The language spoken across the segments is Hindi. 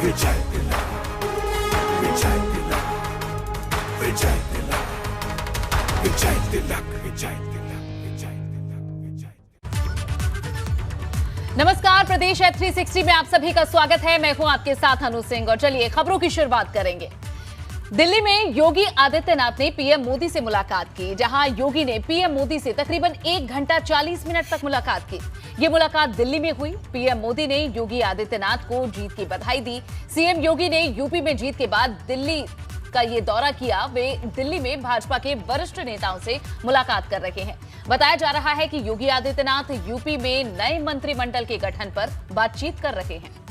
विजय तिलक, विजय तिलक, विजय तिलक, विजय तिलक, विजय तिलक, विजय तिलक, विजय। नमस्कार, प्रदेश है 360 में आप सभी का स्वागत है। मैं हूं आपके साथ अनु सिंह और चलिए खबरों की शुरुआत करेंगे। दिल्ली में योगी आदित्यनाथ ने पीएम मोदी से मुलाकात की, जहां योगी ने पीएम मोदी से तकरीबन 1 घंटा 40 मिनट तक मुलाकात की। ये मुलाकात दिल्ली में हुई। पीएम मोदी ने योगी आदित्यनाथ को जीत की बधाई दी। सीएम योगी ने यूपी में जीत के बाद दिल्ली का ये दौरा किया। वे दिल्ली में भाजपा के वरिष्ठ नेताओं से मुलाकात कर रहे हैं। बताया जा रहा है कि योगी आदित्यनाथ यूपी में नए मंत्रिमंडल के गठन पर बातचीत कर रहे हैं।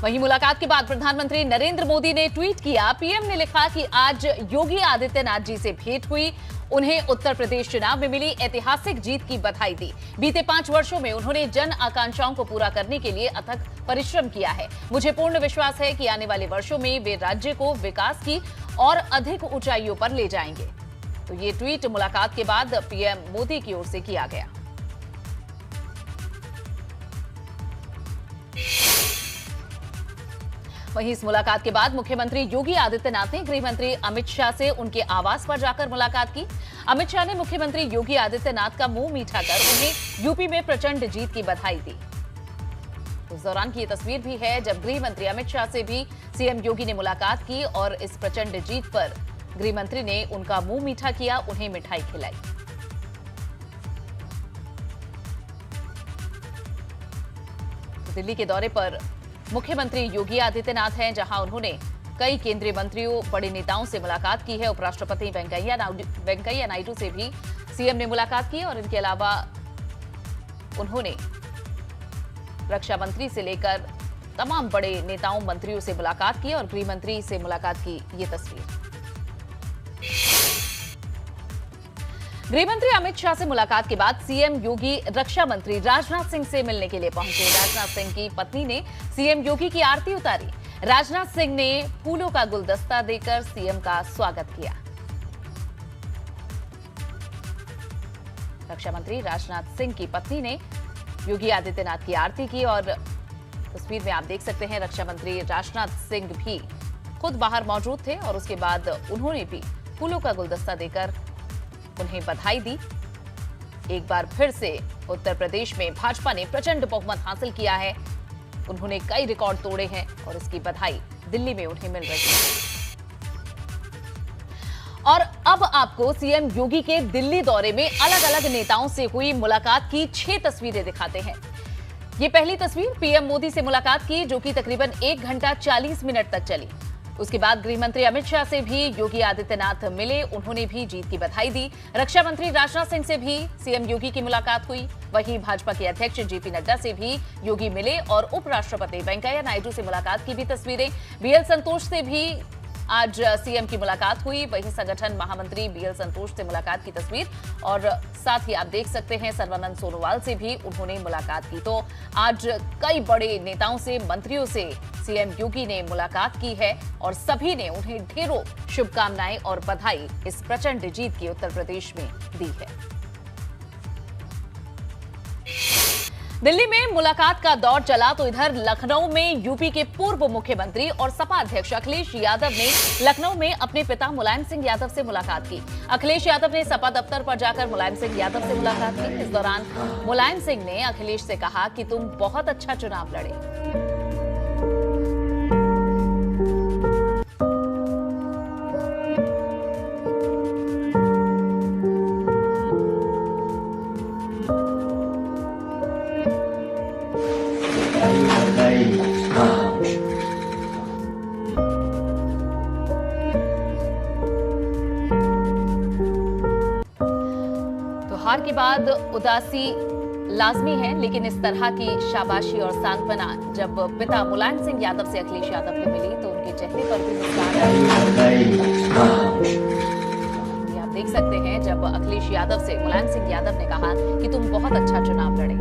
वहीं मुलाकात के बाद प्रधानमंत्री नरेंद्र मोदी ने ट्वीट किया। पीएम ने लिखा कि आज योगी आदित्यनाथ जी से भेंट हुई। उन्हें उत्तर प्रदेश चुनाव में मिली ऐतिहासिक जीत की बधाई दी। बीते 5 वर्षों में उन्होंने जन आकांक्षाओं को पूरा करने के लिए अथक परिश्रम किया है। मुझे पूर्ण विश्वास है कि आने वाले वर्षों में वे राज्य को विकास की और अधिक ऊंचाइयों पर ले जाएंगे। तो ये ट्वीट मुलाकात के बाद पीएम मोदी की ओर से किया गया। वहीं इस मुलाकात के बाद मुख्यमंत्री योगी आदित्यनाथ ने गृह मंत्री अमित शाह से उनके आवास पर जाकर मुलाकात की। अमित शाह ने मुख्यमंत्री योगी आदित्यनाथ का मुंह मीठा कर उन्हें यूपी में प्रचंड जीत की बधाई दी। उस दौरान की ये तस्वीर भी है जब गृह मंत्री अमित शाह से भी सीएम योगी ने मुलाकात की और इस प्रचंड जीत पर गृह मंत्री ने उनका मुंह मीठा किया, उन्हें मिठाई खिलाई। दिल्ली के दौरे पर मुख्यमंत्री योगी आदित्यनाथ हैं, जहां उन्होंने कई केंद्रीय मंत्रियों, बड़े नेताओं से मुलाकात की है। उपराष्ट्रपति वेंकैया नायडू से भी सीएम ने मुलाकात की और इनके अलावा उन्होंने रक्षा मंत्री से लेकर तमाम बड़े नेताओं, मंत्रियों से मुलाकात की और गृह मंत्री से मुलाकात की ये तस्वीर। गृहमंत्री अमित शाह से मुलाकात के बाद सीएम योगी रक्षा मंत्री राजनाथ सिंह से मिलने के लिए पहुंचे। राजनाथ सिंह की पत्नी ने सीएम योगी की आरती उतारी। राजनाथ सिंह ने फूलों का गुलदस्ता देकर सीएम का स्वागत किया। रक्षा मंत्री राजनाथ सिंह की पत्नी ने योगी आदित्यनाथ की आरती की और तस्वीर में आप देख सकते हैं रक्षा मंत्री राजनाथ सिंह भी खुद बाहर मौजूद थे और उसके बाद उन्होंने भी फूलों का गुलदस्ता देकर उन्हें बधाई दी। एक बार फिर से उत्तर प्रदेश में भाजपा ने प्रचंड बहुमत हासिल किया है। उन्होंने कई रिकॉर्ड तोड़े हैं और इसकी बधाई दिल्ली में उन्हें मिल रही है। और अब आपको सीएम योगी के दिल्ली दौरे में अलग अलग नेताओं से हुई मुलाकात की 6 तस्वीरें दिखाते हैं। ये पहली तस्वीर पीएम मोदी से मुलाकात की, जो कि तकरीबन 1 घंटा 40 मिनट तक चली। उसके बाद गृह मंत्री अमित शाह से भी योगी आदित्यनाथ मिले, उन्होंने भी जीत की बधाई दी। रक्षा मंत्री राजनाथ सिंह से भी सीएम योगी की मुलाकात हुई। वहीं भाजपा के अध्यक्ष जेपी नड्डा से भी योगी मिले और उपराष्ट्रपति वेंकैया नायडू से मुलाकात की भी तस्वीरें। बीएल संतोष से भी आज सीएम की मुलाकात हुई। वहीं संगठन महामंत्री बीएल संतोष से मुलाकात की तस्वीर और साथ ही आप देख सकते हैं सर्बानंद सोनोवाल से भी उन्होंने मुलाकात की। तो आज कई बड़े नेताओं से, मंत्रियों से सीएम योगी ने मुलाकात की है और सभी ने उन्हें ढेरों शुभकामनाएं और बधाई इस प्रचंड जीत की उत्तर प्रदेश में दी है। दिल्ली में मुलाकात का दौर चला तो इधर लखनऊ में यूपी के पूर्व मुख्यमंत्री और सपा अध्यक्ष अखिलेश यादव ने लखनऊ में अपने पिता मुलायम सिंह यादव से मुलाकात की। अखिलेश यादव ने सपा दफ्तर पर जाकर मुलायम सिंह यादव से मुलाकात की। इस दौरान मुलायम सिंह ने अखिलेश से कहा कि तुम बहुत अच्छा चुनाव लड़े। हार के बाद उदासी लाजमी है, लेकिन इस तरह की शाबाशी और सांत्वना जब पिता मुलायम सिंह यादव से अखिलेश यादव को मिली तो उनके चेहरे पर भी मुस्कान आई। आप देख सकते हैं जब अखिलेश यादव से मुलायम सिंह यादव ने कहा कि तुम बहुत अच्छा चुनाव लड़े।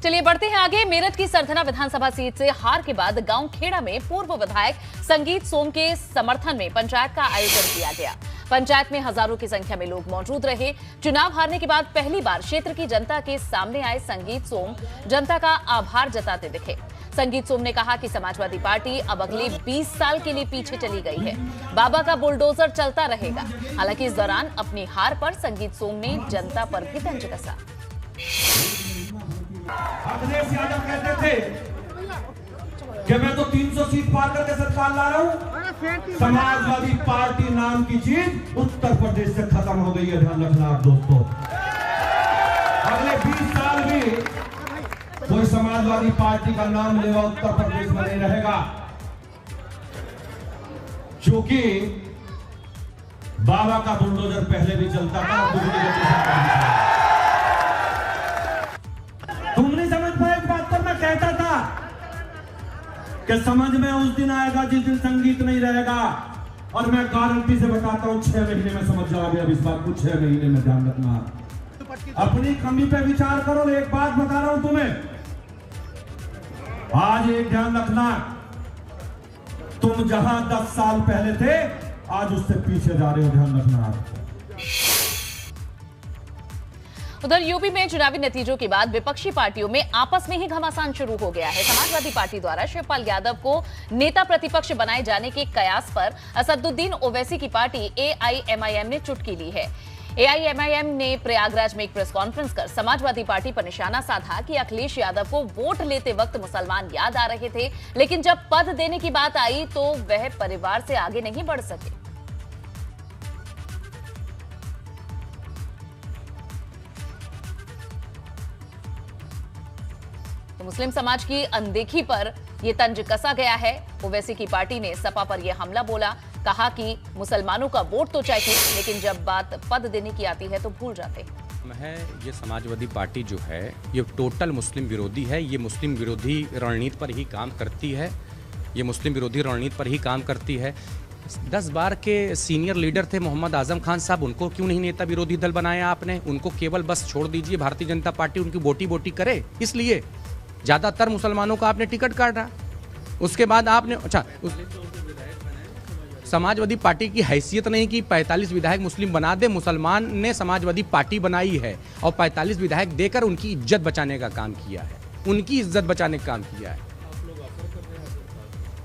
चलिए बढ़ते हैं आगे। मेरठ की सरथना विधानसभा सीट से हार के बाद गांव खेड़ा में पूर्व विधायक संगीत सोम के समर्थन में पंचायत का आयोजन किया गया। पंचायत में हजारों की संख्या में लोग मौजूद रहे। चुनाव हारने के बाद पहली बार क्षेत्र की जनता के सामने आए संगीत सोम जनता का आभार जताते दिखे। संगीत सोम ने कहा कि समाजवादी पार्टी अब अगले 20 साल के लिए पीछे चली गई है। बाबा का बुलडोजर चलता रहेगा। हालांकि इस दौरान अपनी हार पर संगीत सोम ने जनता पर भी तंज कसा। अखिलेश यादव कहते थे कि मैं तो 300 सीट पार करके सरकार ला रहा हूं। समाजवादी पार्टी नाम की चीज उत्तर प्रदेश से खत्म हो गई है, ध्यान रखना आप दोस्तों। अगले 20 साल भी कोई समाजवादी पार्टी का नाम लेवा उत्तर प्रदेश में नहीं रहेगा, क्योंकि बाबा का बुलडोजर पहले भी चलता था। तुम नहीं समझ पाए इस बात पर। मैं कहता था कि समझ में उस दिन आएगा जिस दिन संगीत नहीं रहेगा, और मैं गारंटी से बताता हूं 6 महीने में समझ जाओगे। अब इस बात को 6 महीने में ध्यान रखना। अपनी कमी पे विचार करो। एक बात बता रहा हूं तुम्हें, आज एक ध्यान रखना, तुम जहां 10 साल पहले थे आज उससे पीछे जा रहे हो, ध्यान रखना। उधर यूपी में चुनावी नतीजों के बाद विपक्षी पार्टियों में आपस में ही घमासान शुरू हो गया है। समाजवादी पार्टी द्वारा शिवपाल यादव को नेता प्रतिपक्ष बनाए जाने के कयास पर असदुद्दीन ओवैसी की पार्टी एआईएमआईएम ने चुटकी ली है। एआईएमआईएम ने प्रयागराज में एक प्रेस कॉन्फ्रेंस कर समाजवादी पार्टी पर निशाना साधा कि अखिलेश यादव को वोट लेते वक्त मुसलमान याद आ रहे थे, लेकिन जब पद देने की बात आई तो वह परिवार से आगे नहीं बढ़ सके। तो मुस्लिम समाज की अनदेखी पर यह तंज कसा गया है। ओवैसी की पार्टी ने सपा पर यह हमला बोला, कहा कि मुसलमानों का वोट तो चाहिए, लेकिन जब बात पद देने की आती है तो भूल जाते हैं। ये समाजवादी पार्टी जो है ये टोटल मुस्लिम विरोधी है। ये मुस्लिम विरोधी रणनीति पर ही काम करती है। ये मुस्लिम विरोधी रणनीति पर ही काम करती है। 10 बार के सीनियर लीडर थे मोहम्मद आजम खान साहब, उनको क्यों नहीं नेता विरोधी दल बनाया आपने? उनको केवल बस छोड़ दीजिए, भारतीय जनता पार्टी उनकी बोटी बोटी करे, इसलिए ज्यादातर मुसलमानों का आपने टिकट काटा। उसके बाद आपने समाजवादी पार्टी की हैसियत नहीं कि 45 विधायक मुस्लिम बना दे। मुसलमान ने समाजवादी पार्टी बनाई है और 45 विधायक देकर उनकी इज्जत बचाने का काम किया है, उनकी इज्जत बचाने का काम किया है।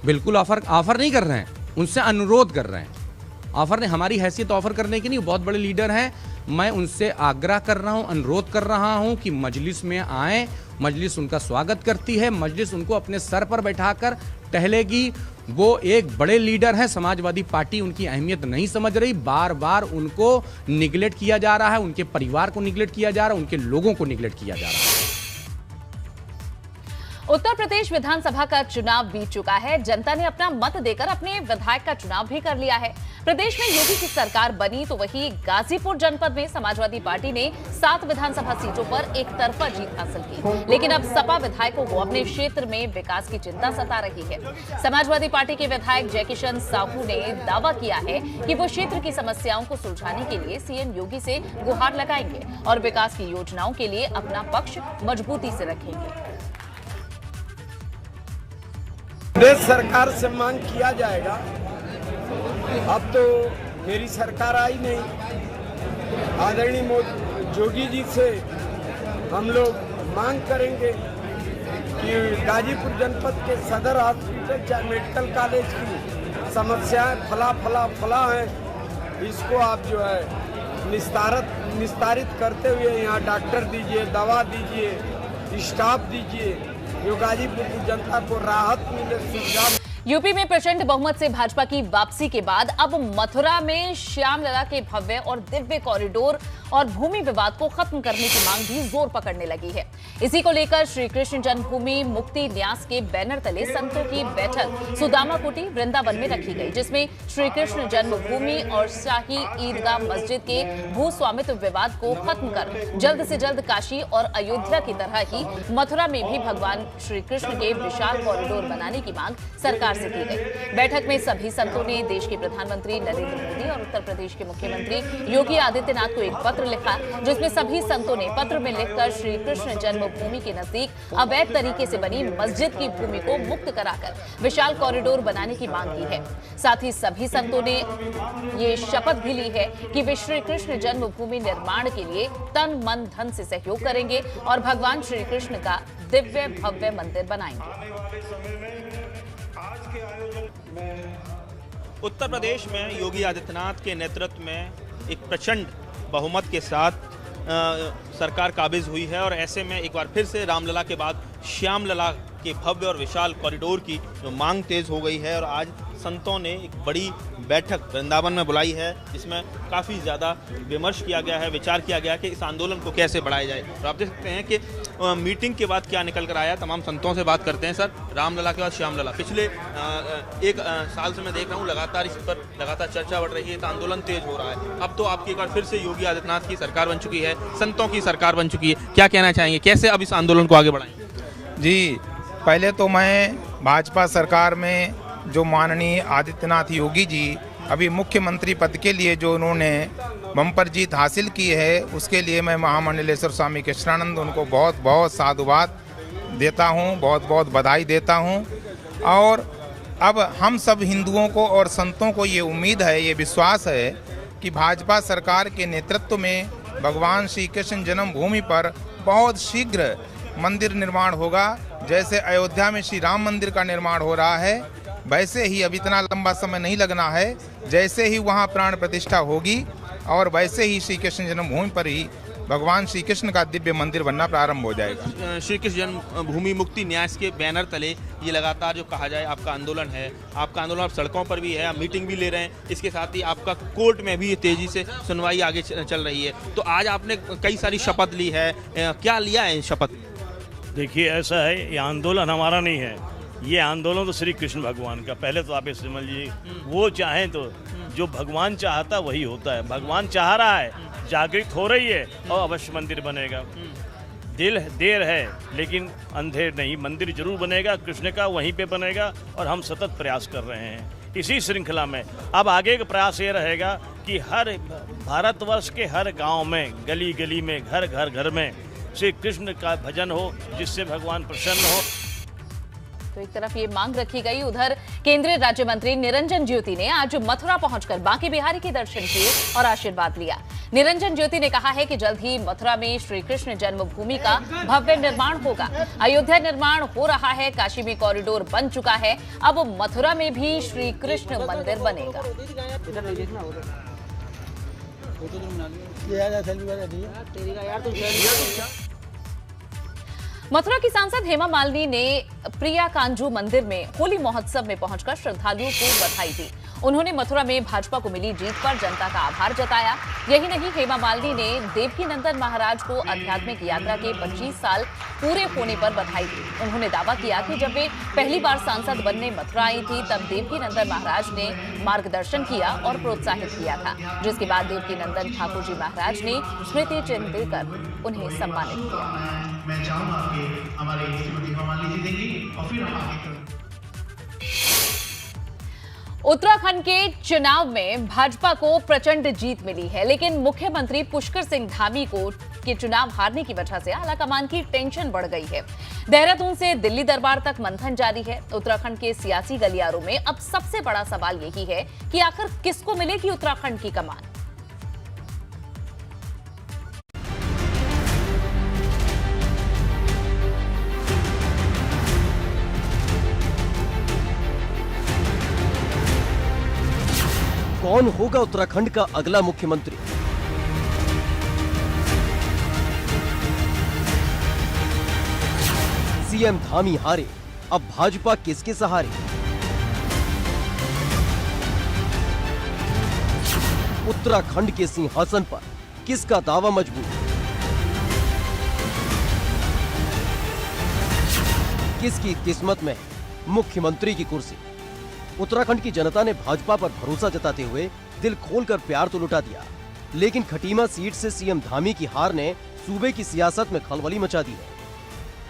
बिल्कुल ऑफर नहीं कर रहे हैं, उनसे अनुरोध कर रहे हैं। ऑफर ने हमारी हैसियत ऑफर करने की नहीं, बहुत बड़े लीडर हैं। मैं उनसे आग्रह कर रहा हूं, अनुरोध कर रहा हूं कि मजलिस में आए। मजलिस उनका स्वागत करती है, मजलिस उनको अपने सर पर बैठाकर टहलेगी। वो एक बड़े लीडर हैं, समाजवादी पार्टी उनकी अहमियत नहीं समझ रही। बार बार उनको निगलेक्ट किया जा रहा है, उनके परिवार को निगलेक्ट किया जा रहा है, उनके लोगों को निगलेक्ट किया जा रहा है। उत्तर प्रदेश विधानसभा का चुनाव बीत चुका है। जनता ने अपना मत देकर अपने विधायक का चुनाव भी कर लिया है। प्रदेश में योगी की सरकार बनी तो वही गाजीपुर जनपद में समाजवादी पार्टी ने 7 विधानसभा सीटों पर एक तरफा जीत हासिल की, लेकिन अब सपा विधायकों को अपने क्षेत्र में विकास की चिंता सता रही है। समाजवादी पार्टी के विधायक जयकिशन साहू ने दावा किया है कि वो क्षेत्र की समस्याओं को सुलझाने के लिए सीएम योगी से गुहार लगाएंगे और विकास की योजनाओं के लिए अपना पक्ष मजबूती से रखेंगे। प्रदेश सरकार से मांग किया जाएगा। अब तो मेरी सरकार आई नहीं, आदरणीय योगी जी से हम लोग मांग करेंगे कि गाजीपुर जनपद के सदर हॉस्पिटल चाहे मेडिकल कॉलेज की समस्याएं फला हैं, इसको आप जो है निस्तारित करते हुए यहाँ डॉक्टर दीजिए, दवा दीजिए, स्टाफ दीजिए, जो गाजीपुर की जनता को राहत मिले, सुविधा। यूपी में प्रचंड बहुमत से भाजपा की वापसी के बाद अब मथुरा में श्यामलला के भव्य और दिव्य कॉरिडोर और भूमि विवाद को खत्म करने की मांग भी जोर पकड़ने लगी है। इसी को लेकर श्री कृष्ण जन्मभूमि मुक्ति न्यास के बैनर तले संतों की बैठक सुदामा कुटी वृंदावन में रखी गई, जिसमें श्री कृष्ण जन्मभूमि और शाही ईदगाह मस्जिद के भू स्वामित्व विवाद को खत्म कर जल्द से जल्द काशी और अयोध्या की तरह ही मथुरा में भी भगवान श्री कृष्ण के विशाल कॉरिडोर बनाने की मांग सरकार से की गई। बैठक में सभी संतों ने देश के प्रधानमंत्री नरेंद्र मोदी और उत्तर प्रदेश के मुख्यमंत्री योगी आदित्यनाथ को एक पत्र पत्र लिखा, जिसमें सभी संतों ने पत्र में लिखकर श्री कृष्ण जन्मभूमि के नजदीक अवैध तरीके से बनी मस्जिद की भूमि को मुक्त कराकर विशाल कॉरिडोर बनाने की मांग की है। साथ ही सभी संतों ने ये शपथ भी ली है कि वे श्री कृष्ण जन्मभूमि निर्माण के लिए तन मन धन से सहयोग करेंगे और भगवान श्री कृष्ण का दिव्य भव्य मंदिर बनाएंगे। उत्तर प्रदेश में योगी आदित्यनाथ के नेतृत्व में एक प्रचंड बहुमत के साथ सरकार काबिज हुई है और ऐसे में एक बार फिर से रामलला के बाद श्यामलला के भव्य और विशाल कॉरिडोर की जो मांग तेज हो गई है और आज संतों ने एक बड़ी बैठक वृंदावन में बुलाई है, जिसमें काफ़ी ज़्यादा विमर्श किया गया है, विचार किया गया कि इस आंदोलन को कैसे बढ़ाया जाए। तो आप देख सकते हैं कि मीटिंग के बाद क्या निकल कर आया। तमाम संतों से बात करते हैं। सर, रामलला के बाद श्यामलला पिछले एक साल से मैं देख रहा हूँ लगातार इस पर लगातार चर्चा बढ़ रही है, तो आंदोलन तेज हो रहा है। अब तो आपकी एक बार फिर से योगी आदित्यनाथ की सरकार बन चुकी है, संतों की सरकार बन चुकी है, क्या कहना चाहेंगे, कैसे अब इस आंदोलन को आगे बढ़ाएंगे? जी, पहले तो मैं भाजपा सरकार में जो माननीय आदित्यनाथ योगी जी अभी मुख्यमंत्री पद के लिए जो उन्होंने बम्पर जीत हासिल की है, उसके लिए मैं महामंडलेश्वर स्वामी कृष्णानंद उनको बहुत बहुत साधुवाद देता हूँ, बहुत बहुत बधाई देता हूँ। और अब हम सब हिंदुओं को और संतों को ये उम्मीद है, ये विश्वास है कि भाजपा सरकार के नेतृत्व में भगवान श्री कृष्ण जन्मभूमि पर बहुत शीघ्र मंदिर निर्माण होगा। जैसे अयोध्या में श्री राम मंदिर का निर्माण हो रहा है, वैसे ही अब इतना लंबा समय नहीं लगना है, जैसे ही वहाँ प्राण प्रतिष्ठा होगी और वैसे ही श्री कृष्ण जन्मभूमि पर ही भगवान श्री कृष्ण का दिव्य मंदिर बनना प्रारंभ हो जाएगा। श्री कृष्ण जन्मभूमि मुक्ति न्यास के बैनर तले ये लगातार जो कहा जाए आपका आंदोलन है, आपका आंदोलन आप सड़कों पर भी है, आप मीटिंग भी ले रहे हैं, इसके साथ ही आपका कोर्ट में भी तेजी से सुनवाई आगे चल रही है। तो आज आपने कई सारी शपथ ली है, क्या लिया है शपथ? देखिए, ऐसा है, ये आंदोलन हमारा नहीं है, ये आंदोलन तो श्री कृष्ण भगवान का। पहले तो आप ये समझ लीजिए, वो चाहें तो जो भगवान चाहता वही होता है। भगवान चाह रहा है, जागृत हो रही है और अवश्य मंदिर बनेगा। देर है लेकिन अंधेर नहीं, मंदिर जरूर बनेगा, कृष्ण का वहीं पे बनेगा और हम सतत प्रयास कर रहे हैं इसी श्रृंखला में। अब आगे का प्रयास ये रहेगा कि हर भारतवर्ष के हर गांव में, गली गली में, घर घर में श्री कृष्ण का भजन हो, जिससे भगवान प्रसन्न हो। तो एक तरफ ये मांग रखी गई, उधर केंद्रीय राज्य मंत्री निरंजन ज्योति ने आज मथुरा पहुंचकर बांके बिहारी के दर्शन किए और आशीर्वाद लिया। निरंजन ज्योति ने कहा है कि जल्द ही मथुरा में श्री कृष्ण जन्मभूमि का भव्य निर्माण होगा। अयोध्या निर्माण हो रहा है, काशी में कॉरिडोर बन चुका है, अब मथुरा में भी श्री कृष्ण मंदिर बनेगा। मथुरा की सांसद हेमा मालिनी ने प्रिया कांजू मंदिर में होली महोत्सव में पहुंचकर श्रद्धालुओं को बधाई दी। उन्होंने मथुरा में भाजपा को मिली जीत पर जनता का आभार जताया। यही नहीं, हेमा मालिनी ने देवकीनंदन महाराज को आध्यात्मिक यात्रा के 25 साल पूरे होने पर बधाई दी। उन्होंने दावा किया कि जब वे पहली बार सांसद बनने मथुरा आई थी, तब देवकीनंदन महाराज ने मार्गदर्शन किया और प्रोत्साहित किया था, जिसके बाद देवकीनंदन ठाकुर जी महाराज ने स्मृति चिन्ह देकर उन्हें सम्मानित किया। मैं चाहूंगा कि हमारे श्रीमती हेमा मालिनी जी देंगी और फिर हम आगे उत्तराखंड के चुनाव में भाजपा को प्रचंड जीत मिली है, लेकिन मुख्यमंत्री पुष्कर सिंह धामी को के चुनाव हारने की वजह से आलाकमान की टेंशन बढ़ गई है। देहरादून से दिल्ली दरबार तक मंथन जारी है। उत्तराखंड के सियासी गलियारों में अब सबसे बड़ा सवाल यही है कि आखिर किसको मिलेगी उत्तराखंड की कमान। कौन होगा उत्तराखंड का अगला मुख्यमंत्री? सीएम धामी हारे, अब भाजपा किसके सहारे? उत्तराखंड के सिंहासन पर किसका दावा मजबूत? किसकी किस्मत में मुख्यमंत्री की कुर्सी? उत्तराखंड की जनता ने भाजपा पर भरोसा जताते हुए दिल खोलकर प्यार तो लुटा दिया, लेकिन खटीमा सीट से सीएम धामी की हार ने सूबे की सियासत में खलबली मचा दी है।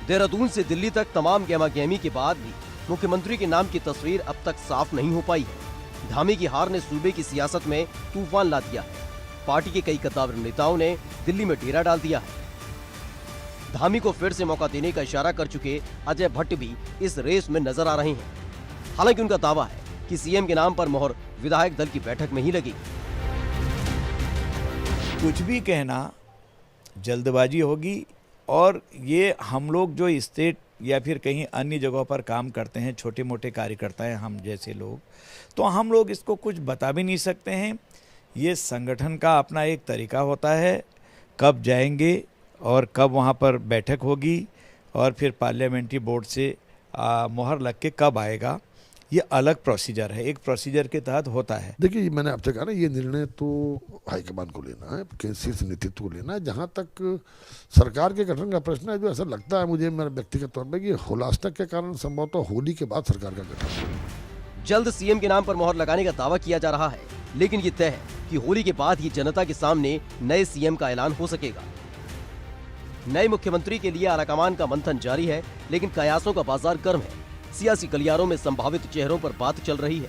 देहरादून से दिल्ली तक तमाम गहमा-गहमी के बाद भी मुख्यमंत्री के नाम की तस्वीर अब तक साफ नहीं हो पाई है। धामी की हार ने सूबे की सियासत में तूफान ला दिया है। पार्टी के कई कद्दावर नेताओं ने दिल्ली में डेरा डाल दिया है। धामी को फिर से मौका देने का इशारा कर चुके अजय भट्ट भी इस रेस में नजर आ रहे हैं। हालांकि उनका दावा है कि सीएम के नाम पर मोहर विधायक दल की बैठक में ही लगी। कुछ भी कहना जल्दबाजी होगी, और ये हम लोग जो स्टेट या फिर कहीं अन्य जगहों पर काम करते हैं, छोटे मोटे कार्यकर्ता हैं हम जैसे लोग, तो हम लोग इसको कुछ बता भी नहीं सकते हैं। ये संगठन का अपना एक तरीका होता है, कब जाएंगे और कब वहाँ पर बैठक होगी और फिर पार्लियामेंट्री बोर्ड से मोहर लग के कब आएगा, ये अलग प्रोसीजर है, एक प्रोसीजर के तहत होता है। देखिए, मैंने आपसे कहा ना, ये निर्णय तो हाईकमान को लेना है, शीर्ष नेतृत्व को लेना है। जहाँ तक सरकार के गठन का प्रश्न है, जो ऐसा लगता है मुझे मेरे व्यक्तिगत तौर पर कि होलास्टक के कारण संभवतः होली के बाद सरकार का गठन। जल्द सीएम के नाम पर मोहर लगाने का दावा किया जा रहा है, लेकिन ये तय है कि होली के बाद ही जनता के सामने नए सीएम का ऐलान हो सकेगा। नए मुख्यमंत्री के लिए आलाकमान का मंथन जारी है, लेकिन कयासों का बाजार गर्म है। सियासी गलियारों में संभावित चेहरों पर बात चल रही है,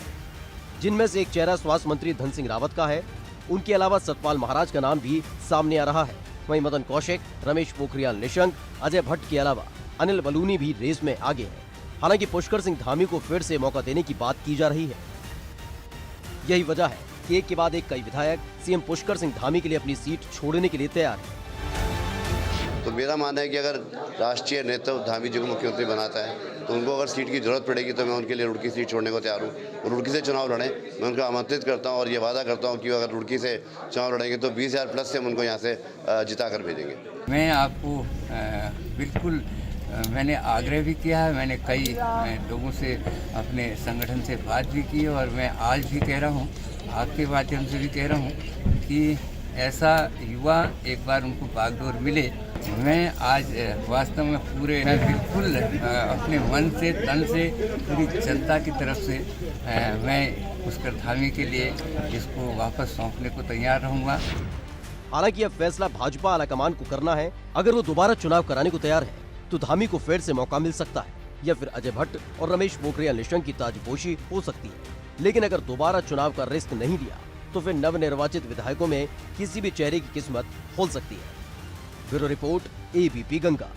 जिनमें से एक चेहरा स्वास्थ्य मंत्री धन सिंह रावत का है। उनके अलावा सतपाल महाराज का नाम भी सामने आ रहा है। वहीं मदन कौशिक, रमेश पोखरियाल निशंक, अजय भट्ट के अलावा अनिल बलूनी भी रेस में आगे हैं। हालांकि पुष्कर सिंह धामी को फिर से मौका देने की बात की जा रही है। यही वजह है कि एक के बाद एक कई विधायक सीएम पुष्कर सिंह धामी के लिए अपनी सीट छोड़ने के लिए तैयार है। तो मेरा मानना है कि अगर राष्ट्रीय नेता धामी जी को मुख्यमंत्री बनाता है तो उनको अगर सीट की जरूरत पड़ेगी तो मैं उनके लिए रुड़की सीट छोड़ने को तैयार हूँ। और रुड़की से चुनाव लड़ें, मैं उनको आमंत्रित करता हूँ और ये वादा करता हूँ कि अगर रुड़की से चुनाव लड़ेंगे तो 20,000 प्लस से हम उनको यहाँ से जिता कर भेजेंगे। मैं आपको बिल्कुल मैंने आग्रह भी किया है, मैंने कई लोगों से अपने संगठन से बात भी की और मैं आज भी कह रहा हूँ, आपके माध्यम से भी कह रहा हूँ कि ऐसा युवा एक बार उनको बागडोर मिले। मैं आज वास्तव में मैं बिल्कुल अपने मन से, तन से, पूरी जनता की तरफ से मैं पुष्कर धामी के लिए इसको वापस सौंपने को तैयार रहूँगा। हालांकि अब फैसला भाजपा आलाकमान को करना है। अगर वो दोबारा चुनाव कराने को तैयार है तो धामी को फिर से मौका मिल सकता है, या फिर अजय भट्ट और रमेश पोखरियाल निशंक की ताजपोशी हो सकती है। लेकिन अगर दोबारा चुनाव का रिस्क नहीं लिया तो फिर नवनिर्वाचित विधायकों में किसी भी चेहरे की किस्मत खोल सकती है। Bureau report, ABP Ganga.